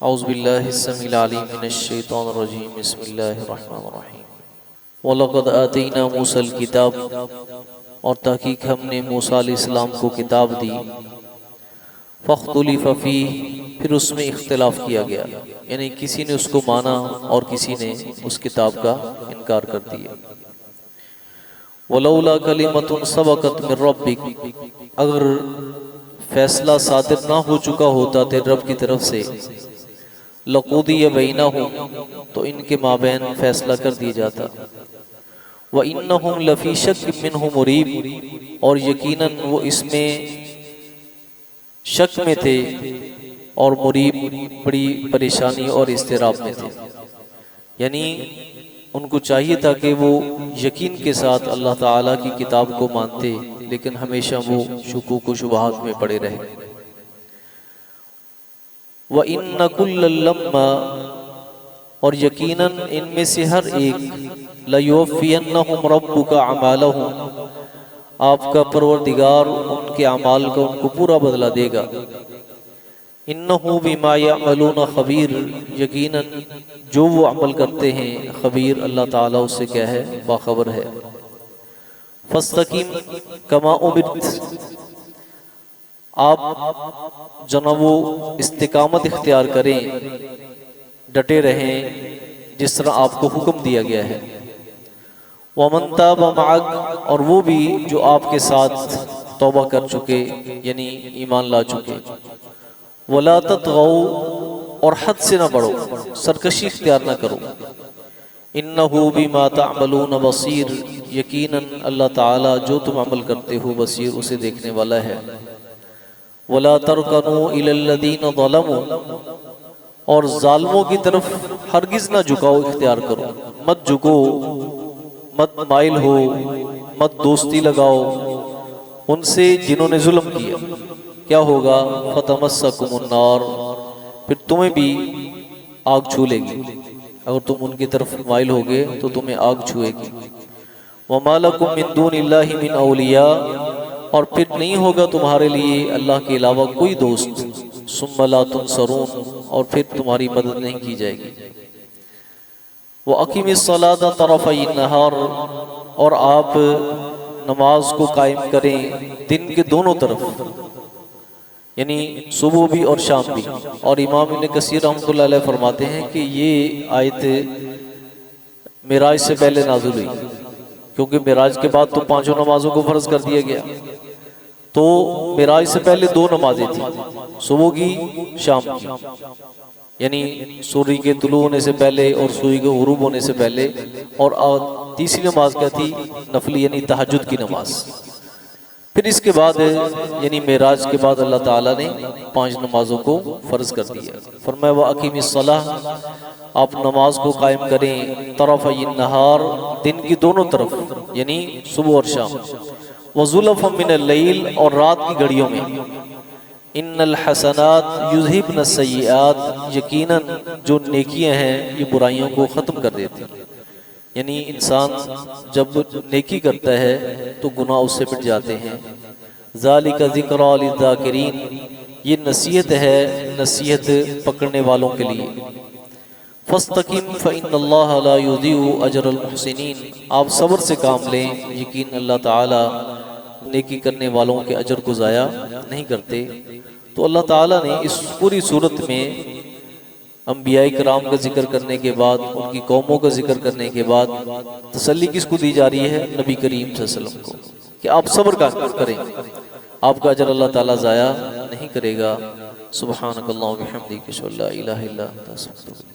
اعوذ باللہ السمیع العلیم من الشیطان الرجیم بسم اللہ الرحمن الرحیم وَلَقَدْ آتَيْنَا مُوسَى الْكِتَابَ اور تحقیق ہم نے موسیٰ علیہ السلام کو کتاب دی فَاخْتُلِفَ فِيهِ پھر اس میں اختلاف کیا گیا، یعنی کسی نے اس کو مانا اور کسی نے اس کتاب کا انکار کر دیا۔ وَلَوْلَا كَلِمَةٌ سَبَقَتْ مِنْ رَبِّكَ اگر فیصلہ صادر نہ ہو چکا ہوتا تیرے رب کی طرف سے لَقُضِيَ بَيْنَهُمْ تو ان کے مابین فیصلہ کر دیا جاتا۔ وَإِنَّهُمْ لَفِي شَكٍّ مِّنْهُ مُرِيبٍ اور یقیناً وہ اس میں شک میں تھے اور مریب بڑی پریشانی اور اضطراب میں تھے، یعنی ان کو چاہیے تھا کہ وہ یقین کے ساتھ اللہ تعالیٰ کی کتاب کو مانتے، لیکن ہمیشہ وہ شکوک و شبہات میں پڑے رہے۔ وَإِنَّ كُلًّا لَمَّا اور یقیناً ان میں سے ہر ایک لَيُوَفِّيَنَّهُمْ رَبُّكَ أَعْمَالَهُمْ آپ کا پروردگار ان کے اعمال کا ان کو پورا بدلہ دے گا۔ إِنَّهُ بِمَا يَعْمَلُونَ خَبِيرٌ یقیناً جو وہ عمل کرتے ہیں خبیر اللہ تعالیٰ اس سے کیا ہے، باخبر ہے۔ فَاسْتَقِمْ كَمَا أُمِرْتَ آپ جناب استقامت اختیار کریں، ڈٹے رہیں جس طرح آپ کو حکم دیا گیا ہے۔ وَمَن تَابَ مَعَكَ اور وہ بھی جو آپ کے ساتھ توبہ کر چکے، یعنی ایمان لا چکے۔ وَلَا تَطْغَوْا اور حد سے نہ بڑھو، سرکشی اختیار نہ کرو۔ إِنَّهُ بِمَا تَعْمَلُونَ بَصِيرٌ یقیناً اللہ تعالیٰ جو تم عمل کرتے ہو بصیر اسے دیکھنے والا ہے۔ وَلَا تَرْكَنُوا إِلَى الَّذِينَ ظَلَمُوا اور ظالموں کی طرف ہرگز نہ جھکاؤ اختیار کرو، مت جھکو، مت مائل ہو، مت دوستی لگاؤ ان سے جنہوں نے ظلم کیا۔ کیا ہوگا؟ فَتَمَسَّكُمُ النَّارُ پھر تمہیں بھی آگ چھو لے گی، اگر تم ان کی طرف مائل ہوگے تو تمہیں آگ چھوئے گی۔ وَمَا لَكُم مِّن دُونِ اللَّهِ مِنْ أَوْلِيَاءَ اور پھر نہیں ہوگا تمہارے لیے اللہ کے علاوہ کوئی دوست۔ ثُمَّ لَا تُنصَرُونَ اور پھر تمہاری مدد نہیں کی جائے گی۔ وَأَقِمِ الصَّلَاةَ طَرَفَيِ النَّهَارِ اور آپ نماز کو قائم کریں دن کے دونوں طرف، یعنی صبح بھی اور شام بھی۔ اور امام ابن کثیر رحمۃ اللہ علیہ فرماتے ہیں کہ یہ آیت معراج سے پہلے نازل ہوئی، کیونکہ معراج کے بعد تو پانچوں نمازوں کو فرض کر دیا گیا، تو معراج سے پہلے دو نمازیں تھیں، صبح کی شام کی، یعنی سورج کے طلوع ہونے سے پہلے اور سورج کے غروب ہونے سے پہلے، اور تیسری نماز کیا تھی؟ نفلی یعنی تہجد کی نماز۔ پھر اس کے بعد یعنی معراج کے بعد اللہ تعالیٰ نے 5 نمازوں کو فرض کر دیا۔ فرمایا وَأَقِمِ الصَّلَاةَ آپ نماز کو قائم کریں طرفَيِ النَّهَارِ دن کی دونوں طرف، یعنی صبح اور شام۔ وَزُلَفًا مِّنَ اللَّيْلِ اور رات کی گھڑیوں میں۔ إِنَّ الْحَسَنَاتِ يُذْهِبْنَ السَّيِّئَاتِ یقیناً جو نیکیاں ہیں یہ برائیوں کو ختم کر دیتی ہیں، یعنی انسان جب نیکی کرتا ہے تو گناہ اس سے مٹ جاتے ہیں۔ ذَلِكَ ذِكْرَىٰ لِلذَّاكِرِينَ یہ نصیحت ہے، نصیحت پکڑنے والوں کے لیے۔ فَاسْتَقِمْ فَإِنَّ اللَّهَ لَا يُضِيعُ أَجْرَ الْمُحْسِنِينَ آپ صبر سے کام لیں، یقین اللہ تعالیٰ نیکی کرنے والوں کے اجر کو ضائع نہیں کرتے۔ تو اللہ تعالیٰ نے اس پوری صورت میں انبیاء کرام کا ذکر کرنے کے بعد، ان کی قوموں کا ذکر کرنے کے بعد تسلی کس کو دی جا رہی ہے؟ نبی کریم صلی اللہ علیہ وسلم کو، کہ آپ صبر کا کریں، آپ کا اجر اللہ تعالیٰ ضائع نہیں کرے گا۔ سبحانک اللہم و بحمدک اشہد ان لا الہ الا انت استغفرک۔